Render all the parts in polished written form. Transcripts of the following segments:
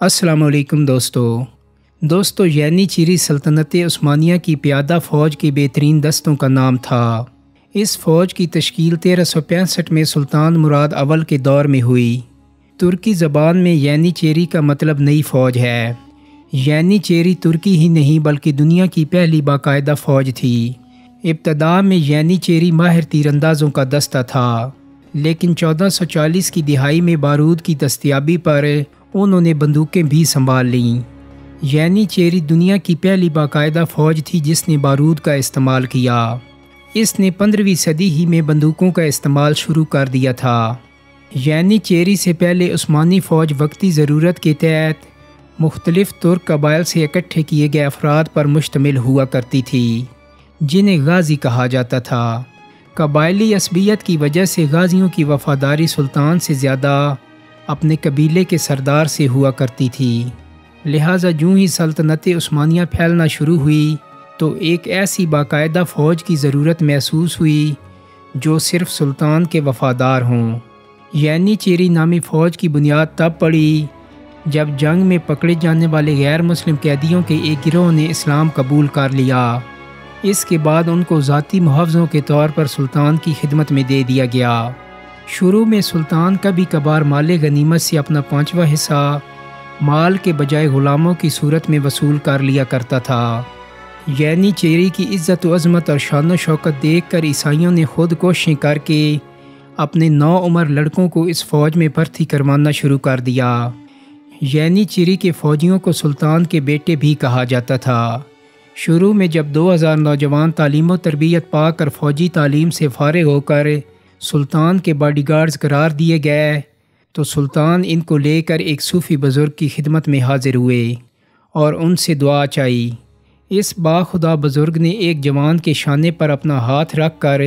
السلام علیکم دوستو یعنی چیری سلطنت عثمانیہ کی پیادہ فوج کے بہترین دستوں کا نام تھا۔ اس فوج کی تشکیل 1365 میں سلطان مراد اول کے دور میں ہوئی۔ ترکی زبان میں یعنی چیری کا مطلب نئی فوج ہے۔ یعنی چیری ترکی ہی نہیں بلکہ دنیا کی پہلی باقاعدہ فوج تھی۔ ابتداء میں یعنی چیری ماہر تیر اندازوں کا دستہ تھا، لیکن 1440 کی دہائی میں بارود کی دستیابی پر انہوں نے بندوقیں بھی سنبھال لیں۔ یعنی چیری دنیا کی پہلی باقاعدہ فوج تھی جس نے بارود کا استعمال کیا۔ اس نے 15ویں صدی ہی میں بندوقوں کا استعمال شروع کر دیا تھا۔ یعنی چیری سے پہلے عثمانی فوج وقتی ضرورت کے تحت مختلف ترک قبائل سے اکٹھے کیے گئے افراد پر مشتمل ہوا کرتی تھی، جنہیں غازی کہا جاتا تھا۔ قبائلی عصبیت کی وجہ سے غازیوں کی وفاداری سلطان سے زیادہ اپنے قبیلے کے سردار سے ہوا کرتی تھی، لہٰذا جوں ہی سلطنت عثمانیہ پھیلنا شروع ہوئی تو ایک ایسی باقاعدہ فوج کی ضرورت محسوس ہوئی جو صرف سلطان کے وفادار ہوں۔ یعنی چیری نامی فوج کی بنیاد تب پڑی جب جنگ میں پکڑے جانے والے غیر مسلم قیدیوں کے ایک گروہ نے اسلام قبول کر لیا۔ اس کے بعد ان کو ذاتی محافظوں کے طور پر سلطان کی خدمت میں دے دیا گیا۔ شروع میں سلطان کبھی کبھار مال غنیمت سے اپنا 5واں حصہ مال کے بجائے غلاموں کی صورت میں وصول کر لیا کرتا تھا۔ یعنی چیری کی عزت و عظمت اور شان و شوکت دیکھ کر عیسائیوں نے خود کوششیں کر کے اپنے نوعمر لڑکوں کو اس فوج میں بھرتی کروانا شروع کر دیا۔ یعنی چیری کے فوجیوں کو سلطان کے بیٹے بھی کہا جاتا تھا۔ شروع میں جب 2000 نوجوان تعلیم و تربیت پا کر فوجی تعلیم سے فارغ ہو کر سلطان کے باڈی گارڈز قرار دیے گئے تو سلطان ان کو لے کر ایک صوفی بزرگ کی خدمت میں حاضر ہوئے اور ان سے دعا چاہی۔ اس باخدا بزرگ نے ایک جوان کے شانے پر اپنا ہاتھ رکھ کر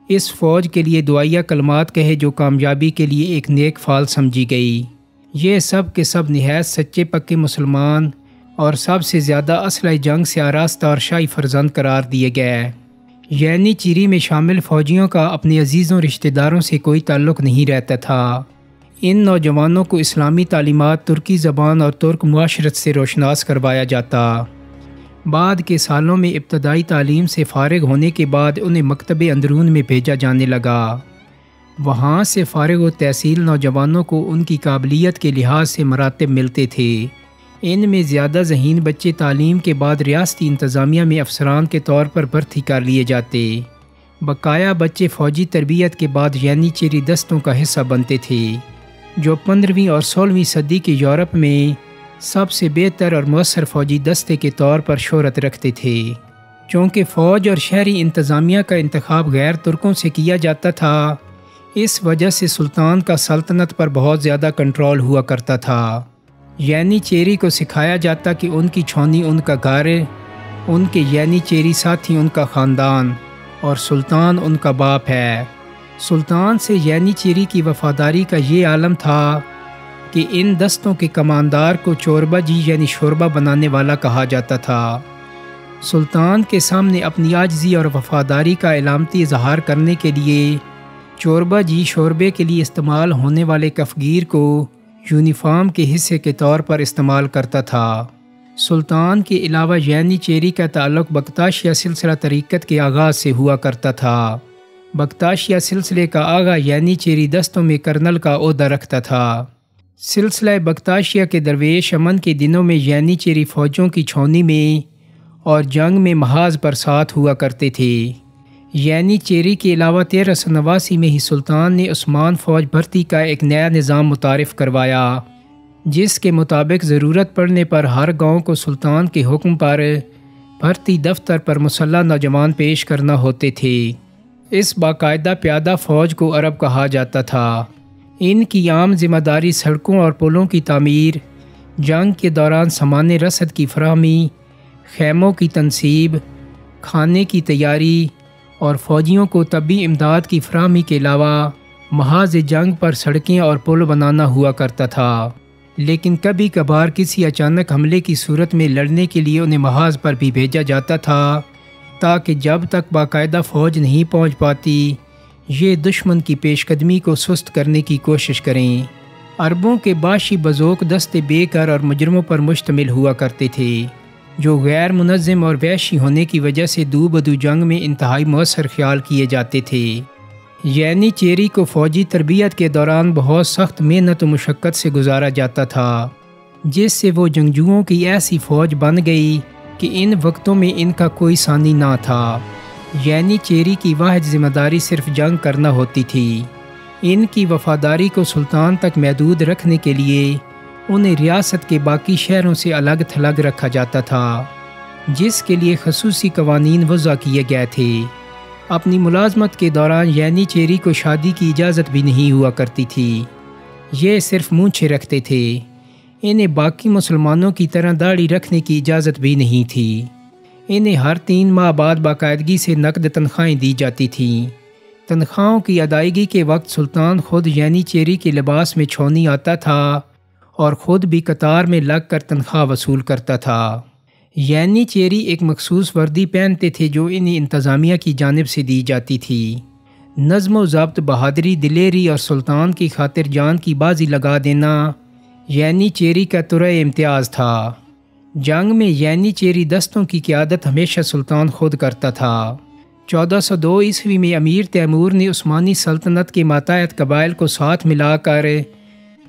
اس فوج کے لیے دعائیہ کلمات کہے جو کامیابی کے لیے ایک نیک فال سمجھی گئی۔ یہ سب کے سب نہایت سچے پکے مسلمان اور سب سے زیادہ اسلحہ جنگ سے آراستہ اور شاہی فرزند قرار دیے گئے۔ یعنی چیری میں شامل فوجیوں کا اپنے عزیزوں رشتہ داروں سے کوئی تعلق نہیں رہتا تھا۔ ان نوجوانوں کو اسلامی تعلیمات، ترکی زبان اور ترک معاشرت سے روشناس کروایا جاتا۔ بعد کے سالوں میں ابتدائی تعلیم سے فارغ ہونے کے بعد انہیں مکتب اندرون میں بھیجا جانے لگا۔ وہاں سے فارغ و تحصیل نوجوانوں کو ان کی قابلیت کے لحاظ سے مراتب ملتے تھے۔ ان میں زیادہ ذہین بچے تعلیم کے بعد ریاستی انتظامیہ میں افسران کے طور پر بھرتی کر لیے جاتے۔ بقایا بچے فوجی تربیت کے بعد یعنی چیری دستوں کا حصہ بنتے تھے، جو 15ویں اور 16ویں صدی کے یورپ میں سب سے بہتر اور مؤثر فوجی دستے کے طور پر شہرت رکھتے تھے۔ چونکہ فوج اور شہری انتظامیہ کا انتخاب غیر ترکوں سے کیا جاتا تھا، اس وجہ سے سلطان کا سلطنت پر بہت زیادہ کنٹرول ہوا کرتا تھا۔ یعنی چیری کو سکھایا جاتا کہ ان کی چھونی ان کا گھر، ان کے یعنی چیری ساتھی ان کا خاندان اور سلطان ان کا باپ ہے۔ سلطان سے یعنی چیری کی وفاداری کا یہ عالم تھا کہ ان دستوں کے کماندار کو چوربا جی یعنی شوربہ بنانے والا کہا جاتا تھا۔ سلطان کے سامنے اپنی عاجزی اور وفاداری کا علامتی اظہار کرنے کے لیے چوربا جی شوربے کے لیے استعمال ہونے والے کفگیر کو یونیفارم کے حصے کے طور پر استعمال کرتا تھا۔ سلطان کے علاوہ یعنی چیری کا تعلق بختاشیہ سلسلہ طریقت کے آغاز سے ہوا کرتا تھا۔ بختاشیہ سلسلے کا آغا یعنی چیری دستوں میں کرنل کا عہدہ رکھتا تھا۔ سلسلہ بختاشیہ کے درویش امن کے دنوں میں یعنی چیری فوجوں کی چھونی میں اور جنگ میں محاذ پر ساتھ ہوا کرتے تھے۔ یعنی چیری کے علاوہ 1389 میں ہی سلطان نے عثمان فوج بھرتی کا ایک نیا نظام متعارف کروایا، جس کے مطابق ضرورت پڑنے پر ہر گاؤں کو سلطان کے حکم پر بھرتی دفتر پر مسلح نوجوان پیش کرنا ہوتے تھے۔ اس باقاعدہ پیادہ فوج کو عرب کہا جاتا تھا۔ ان کی عام ذمہ داری سڑکوں اور پلوں کی تعمیر، جنگ کے دوران سامان رسد کی فراہمی، خیموں کی تنصیب، کھانے کی تیاری اور فوجیوں کو طبی امداد کی فراہمی کے علاوہ محاذ جنگ پر سڑکیں اور پل بنانا ہوا کرتا تھا۔ لیکن کبھی کبھار کسی اچانک حملے کی صورت میں لڑنے کے لیے انہیں محاذ پر بھی بھیجا جاتا تھا، تاکہ جب تک باقاعدہ فوج نہیں پہنچ پاتی یہ دشمن کی پیش قدمی کو سست کرنے کی کوشش کریں۔ عربوں کے باشی بزوق دستے بے کر اور مجرموں پر مشتمل ہوا کرتے تھے، جو غیر منظم اور وحشی ہونے کی وجہ سے دو بدو جنگ میں انتہائی مؤثر خیال کیے جاتے تھے۔ یعنی چیری کو فوجی تربیت کے دوران بہت سخت محنت و مشقت سے گزارا جاتا تھا، جس سے وہ جنگجوؤں کی ایسی فوج بن گئی کہ ان وقتوں میں ان کا کوئی ثانی نہ تھا۔ یعنی چیری کی واحد ذمہ داری صرف جنگ کرنا ہوتی تھی۔ ان کی وفاداری کو سلطان تک محدود رکھنے کے لیے انہیں ریاست کے باقی شہروں سے الگ تھلگ رکھا جاتا تھا، جس کے لیے خصوصی قوانین وضع کیے گئے تھے۔ اپنی ملازمت کے دوران یعنی چیری کو شادی کی اجازت بھی نہیں ہوا کرتی تھی، یہ صرف مونچھیں رکھتے تھے۔ انہیں باقی مسلمانوں کی طرح داڑھی رکھنے کی اجازت بھی نہیں تھی۔ انہیں ہر 3 ماہ بعد باقاعدگی سے نقد تنخواہیں دی جاتی تھیں۔ تنخواہوں کی ادائیگی کے وقت سلطان خود یعنی چیری کے لباس میں چھونی آتا تھا اور خود بھی قطار میں لگ کر تنخواہ وصول کرتا تھا۔ یعنی چیری ایک مخصوص وردی پہنتے تھے جو انہیں انتظامیہ کی جانب سے دی جاتی تھی۔ نظم و ضبط، بہادری، دلیری اور سلطان کی خاطر جان کی بازی لگا دینا یعنی چیری کا طرح امتیاز تھا۔ جنگ میں یعنی چیری دستوں کی قیادت ہمیشہ سلطان خود کرتا تھا۔ 1402 عیسوی میں امیر تیمور نے عثمانی سلطنت کے ماتحت قبائل کو ساتھ ملا کر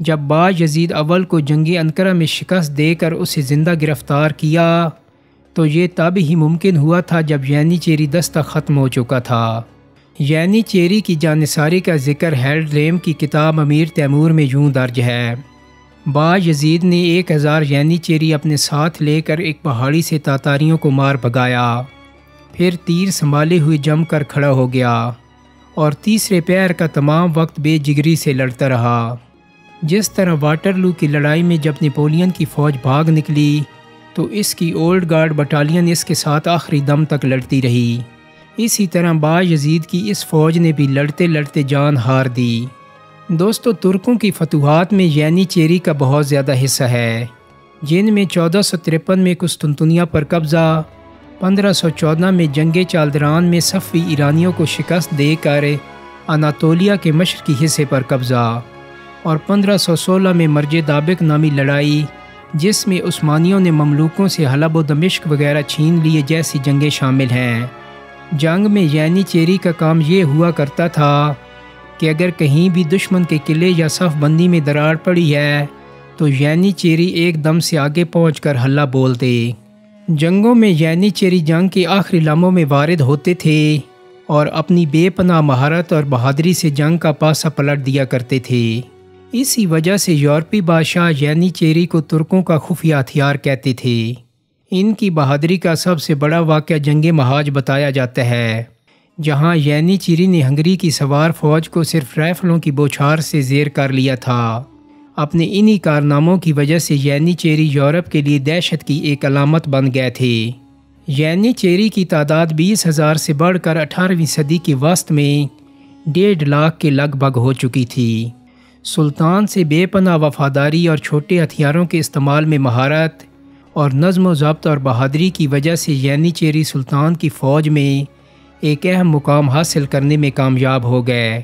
جب باجزید اول کو جنگ انقرہ میں شکست دے کر اسے زندہ گرفتار کیا تو یہ تب ہی ممکن ہوا تھا جب یعنی چیری دستہ ختم ہو چکا تھا۔ یعنی چیری کی جانثاری کا ذکر ہیرلڈ ریم کی کتاب امیر تیمور میں یوں درج ہے: باجزید نے 1000 یعنی چیری اپنے ساتھ لے کر ایک پہاڑی سے تاتاریوں کو مار بھگایا، پھر تیر سنبھالے ہوئے جم کر کھڑا ہو گیا اور تیسرے پیر کا تمام وقت بے جگری سے لڑتا رہا۔ جس طرح واٹرلو کی لڑائی میں جب نیپولین کی فوج بھاگ نکلی تو اس کی اولڈ گارڈ بٹالین اس کے ساتھ آخری دم تک لڑتی رہی، اسی طرح باجزید کی اس فوج نے بھی لڑتے لڑتے جان ہار دی۔ دوستو، ترکوں کی فتوحات میں یعنی چیری کا بہت زیادہ حصہ ہے، جن میں 1453 میں قسطنطنیہ پر قبضہ، 1514 میں جنگ چالدران میں صفوی ایرانیوں کو شکست دے کر اناطولیہ کے مشرقی حصے پر قبضہ، اور 1516 میں مرج دابق نامی لڑائی جس میں عثمانیوں نے مملوکوں سے حلب و دمشق وغیرہ چھین لیے جیسی جنگیں شامل ہیں۔ جنگ میں یعنی چیری کا کام یہ ہوا کرتا تھا کہ اگر کہیں بھی دشمن کے قلعے یا صف بندی میں دراڑ پڑی ہے تو یعنی چیری ایک دم سے آگے پہنچ کر حلہ بول دے۔ جنگوں میں یعنی چیری جنگ کے آخری لمحوں میں وارد ہوتے تھے اور اپنی بے پناہ مہارت اور بہادری سے جنگ کا پاسا پلٹ دیا کرتے تھے۔ اسی وجہ سے یورپی بادشاہ یعنی چیری کو ترکوں کا خفیہ ہتھیار کہتے تھے۔ ان کی بہادری کا سب سے بڑا واقعہ جنگ مہاج بتایا جاتا ہے، جہاں یعنی چیری نے ہنگری کی سوار فوج کو صرف رائفلوں کی بوچھار سے زیر کر لیا تھا۔ اپنے انہی کارناموں کی وجہ سے یعنی چیری یورپ کے لیے دہشت کی ایک علامت بن گئے تھے۔ یعنی چیری کی تعداد 20,000 سے بڑھ کر 18ویں صدی کے وسط میں 1.5 لاکھ کے لگ بھگ ہو چکی تھی۔ سلطان سے بے پناہ وفاداری اور چھوٹے ہتھیاروں کے استعمال میں مہارت اور نظم و ضبط اور بہادری کی وجہ سے یعنی چیری سلطان کی فوج میں ایک اہم مقام حاصل کرنے میں کامیاب ہو گئے،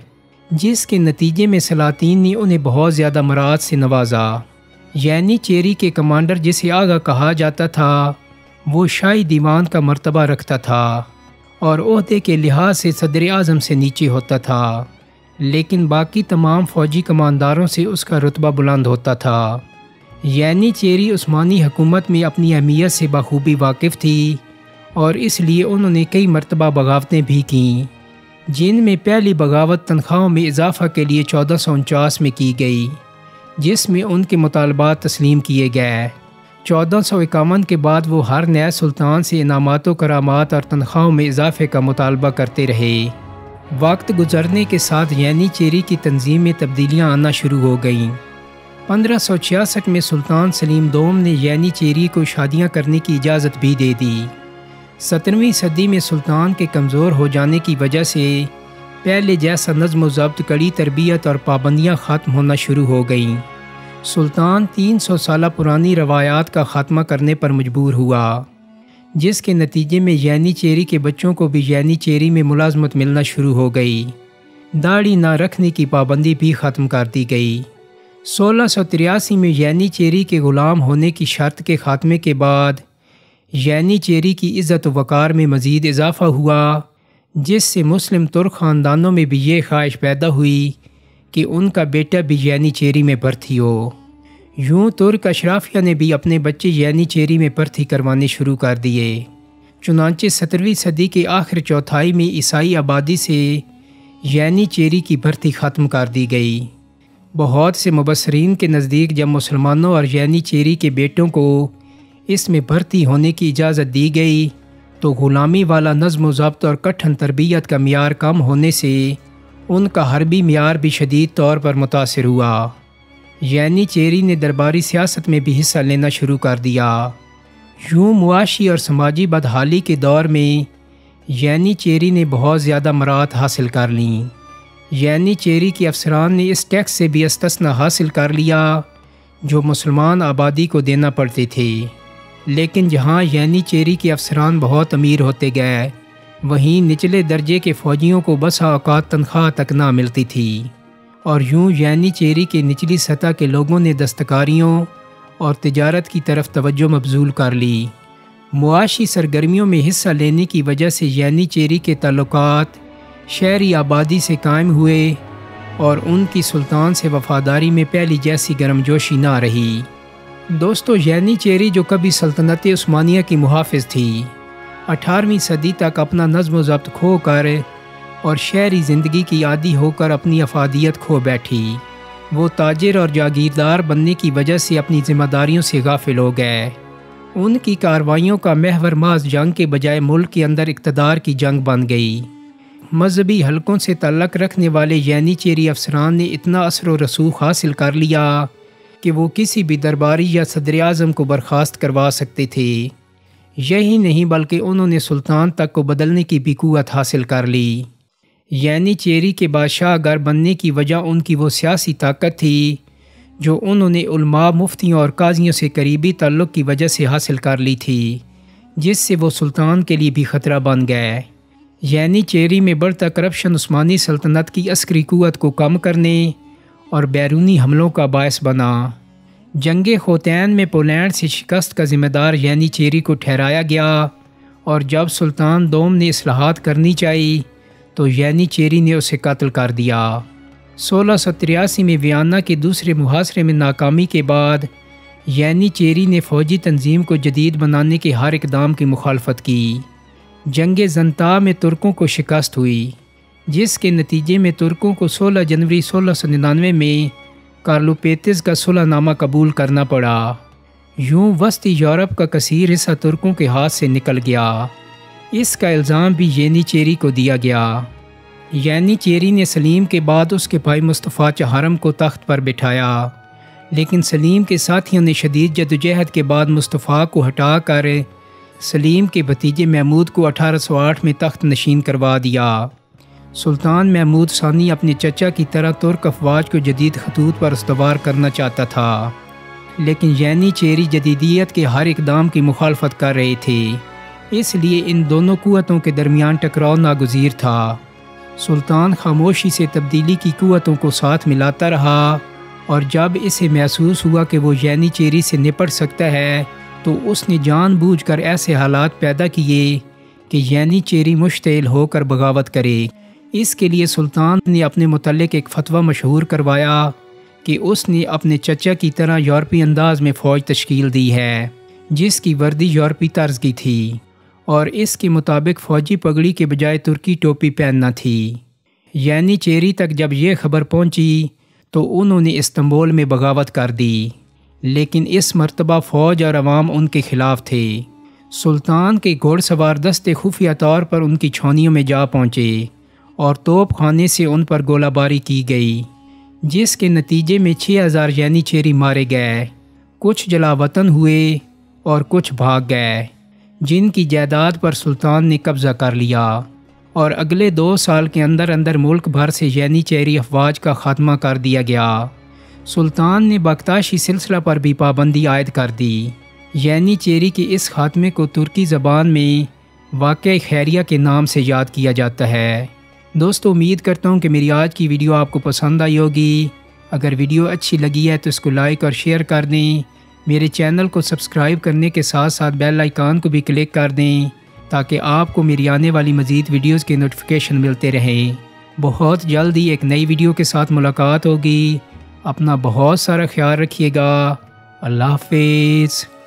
جس کے نتیجے میں سلاطین نے انہیں بہت زیادہ مراد سے نوازا۔ یعنی چیری کے کمانڈر، جسے آغا کہا جاتا تھا، وہ شاہی دیوان کا مرتبہ رکھتا تھا اور عہدے کے لحاظ سے صدر اعظم سے نیچے ہوتا تھا، لیکن باقی تمام فوجی کمانداروں سے اس کا رتبہ بلند ہوتا تھا۔ یعنی چیری عثمانی حکومت میں اپنی اہمیت سے بخوبی واقف تھی اور اس لیے انہوں نے کئی مرتبہ بغاوتیں بھی کیں، جن میں پہلی بغاوت تنخواہوں میں اضافہ کے لیے 1449 میں کی گئی، جس میں ان کے مطالبات تسلیم کیے گئے۔ 1451 کے بعد وہ ہر نئے سلطان سے انعامات و کرامات اور تنخواہوں میں اضافے کا مطالبہ کرتے رہے۔ وقت گزرنے کے ساتھ یعنی چیری کی تنظیم میں تبدیلیاں آنا شروع ہو گئیں۔ 1566 میں سلطان سلیم دوم نے یعنی چیری کو شادیاں کرنے کی اجازت بھی دے دی۔ 17ویں صدی میں سلطان کے کمزور ہو جانے کی وجہ سے پہلے جیسا نظم و ضبط، کڑی تربیت اور پابندیاں ختم ہونا شروع ہو گئیں۔ سلطان 300 سالہ پرانی روایات کا خاتمہ کرنے پر مجبور ہوا، جس کے نتیجے میں یعنی چیری کے بچوں کو بھی یعنی چیری میں ملازمت ملنا شروع ہو گئی۔ داڑھی نہ رکھنے کی پابندی بھی ختم کر دی گئی۔ 1683 میں یعنی چیری کے غلام ہونے کی شرط کے خاتمے کے بعد یعنی چیری کی عزت و وقار میں مزید اضافہ ہوا، جس سے مسلم ترک خاندانوں میں بھی یہ خواہش پیدا ہوئی کہ ان کا بیٹا بھی یعنی چیری میں بھرتی ہو۔ یوں ترک اشرافیہ نے بھی اپنے بچے یعنی چیری میں بھرتی کروانے شروع کر دیے۔ چنانچہ 17ویں صدی کے آخر چوتھائی میں عیسائی آبادی سے یعنی چیری کی بھرتی ختم کر دی گئی۔ بہت سے مبصرین کے نزدیک جب مسلمانوں اور یعنی چیری کے بیٹوں کو اس میں بھرتی ہونے کی اجازت دی گئی تو غلامی والا نظم و ضبط اور کٹھن تربیت کا معیار کم ہونے سے ان کا حربی معیار بھی شدید طور پر متاثر ہوا۔ یعنی چیری نے درباری سیاست میں بھی حصہ لینا شروع کر دیا۔ یوں معاشی اور سماجی بدحالی کے دور میں یعنی چیری نے بہت زیادہ مراعات حاصل کر لیں۔ یعنی چیری کے افسران نے اس ٹیکس سے بھی استثنا حاصل کر لیا جو مسلمان آبادی کو دینا پڑتے تھے، لیکن جہاں یعنی چیری کے افسران بہت امیر ہوتے گئے، وہیں نچلے درجے کے فوجیوں کو بسا اوقات تنخواہ تک نہ ملتی تھی، اور یوں یعنی چیری کے نچلی سطح کے لوگوں نے دستکاریوں اور تجارت کی طرف توجہ مبذول کر لی۔ معاشی سرگرمیوں میں حصہ لینے کی وجہ سے یعنی چیری کے تعلقات شہری آبادی سے قائم ہوئے اور ان کی سلطان سے وفاداری میں پہلی جیسی گرم جوشی نہ رہی۔ دوستو، یعنی چیری جو کبھی سلطنت عثمانیہ کی محافظ تھی، 18ویں صدی تک اپنا نظم و ضبط کھو کر اور شہری زندگی کی عادی ہو کر اپنی افادیت کھو بیٹھی۔ وہ تاجر اور جاگیردار بننے کی وجہ سے اپنی ذمہ داریوں سے غافل ہو گئے۔ ان کی کارروائیوں کا محور محض جنگ کے بجائے ملک کے اندر اقتدار کی جنگ بن گئی۔ مذہبی حلقوں سے تعلق رکھنے والے یعنی چیری افسران نے اتنا اثر و رسوخ حاصل کر لیا کہ وہ کسی بھی درباری یا صدر اعظم کو برخاست کروا سکتے تھے۔ یہی نہیں بلکہ انہوں نے سلطان تک کو بدلنے کی بھی قوت حاصل کر لی۔ یعنی چیری کے بادشاہ گر بننے کی وجہ ان کی وہ سیاسی طاقت تھی جو انہوں نے علماء، مفتیوں اور قاضیوں سے قریبی تعلق کی وجہ سے حاصل کر لی تھی، جس سے وہ سلطان کے لیے بھی خطرہ بن گئے۔ یعنی چیری میں بڑھتا کرپشن عثمانی سلطنت کی عسکری قوت کو کم کرنے اور بیرونی حملوں کا باعث بنا۔ جنگ خوتین میں پولینڈ سے شکست کا ذمہ دار یعنی چیری کو ٹھہرایا گیا، اور جب سلطان دوم نے اصلاحات کرنی چاہی تو یعنی چیری نے اسے قتل کر دیا۔ 1683 میں ویانا کے دوسرے محاصرے میں ناکامی کے بعد یعنی چیری نے فوجی تنظیم کو جدید بنانے کے ہر اقدام کی مخالفت کی۔ جنگ زنتا میں ترکوں کو شکست ہوئی، جس کے نتیجے میں ترکوں کو 16 جنوری 1699 میں کارلوپیتز کا صلح نامہ قبول کرنا پڑا۔ یوں وسطی یورپ کا کثیر حصہ ترکوں کے ہاتھ سے نکل گیا۔ اس کا الزام بھی یعنی چیری کو دیا گیا۔ یعنی چیری نے سلیم کے بعد اس کے بھائی مصطفیٰ چہارم کو تخت پر بٹھایا، لیکن سلیم کے ساتھیوں نے شدید جدوجہد کے بعد مصطفیٰ کو ہٹا کر سلیم کے بھتیجے محمود کو 1808 میں تخت نشین کروا دیا۔ سلطان محمود ثانی اپنے چچا کی طرح ترک افواج کو جدید خطوط پر استوار کرنا چاہتا تھا، لیکن یعنی چیری جدیدیت کے ہر اقدام کی مخالفت کر رہے تھے، اس لیے ان دونوں قوتوں کے درمیان ٹکراؤ ناگزیر تھا۔ سلطان خاموشی سے تبدیلی کی قوتوں کو ساتھ ملاتا رہا، اور جب اسے محسوس ہوا کہ وہ یعنی چیری سے نپٹ سکتا ہے تو اس نے جان بوجھ کر ایسے حالات پیدا کیے کہ یعنی چیری مشتعل ہو کر بغاوت کرے۔ اس کے لیے سلطان نے اپنے متعلق ایک فتویٰ مشہور کروایا کہ اس نے اپنے چچا کی طرح یورپی انداز میں فوج تشکیل دی ہے، جس کی وردی یورپی طرز کی تھی، اور اس کے مطابق فوجی پگڑی کے بجائے ترکی ٹوپی پہننا تھی۔ یعنی چیری تک جب یہ خبر پہنچی تو انہوں نے استنبول میں بغاوت کر دی، لیکن اس مرتبہ فوج اور عوام ان کے خلاف تھے۔ سلطان کے گھوڑ سوار دستے خفیہ طور پر ان کی چھاؤنیوں میں جا پہنچے اور توپ خانے سے ان پر گولہ باری کی گئی، جس کے نتیجے میں 6000 یعنی چیری مارے گئے، کچھ جلا وطن ہوئے اور کچھ بھاگ گئے، جن کی جائیداد پر سلطان نے قبضہ کر لیا، اور اگلے 2 سال کے اندر اندر ملک بھر سے یعنی چیری افواج کا خاتمہ کر دیا گیا۔ سلطان نے بختاشی سلسلہ پر بھی پابندی عائد کر دی۔ یعنی چیری کے اس خاتمے کو ترکی زبان میں واقعہ خیریہ کے نام سے یاد کیا جاتا ہے۔ دوستو، امید کرتا ہوں کہ میری آج کی ویڈیو آپ کو پسند آئی ہوگی۔ اگر ویڈیو اچھی لگی ہے تو اس کو لائک اور شیئر کر دیں۔ میرے چینل کو سبسکرائب کرنے کے ساتھ ساتھ بیل آئیکن کو بھی کلک کر دیں تاکہ آپ کو میری آنے والی مزید ویڈیوز کے نوٹیفیکیشن ملتے رہیں۔ بہت جلد ہی ایک نئی ویڈیو کے ساتھ ملاقات ہوگی۔ اپنا بہت سارا خیال رکھیے گا۔ اللہ حافظ۔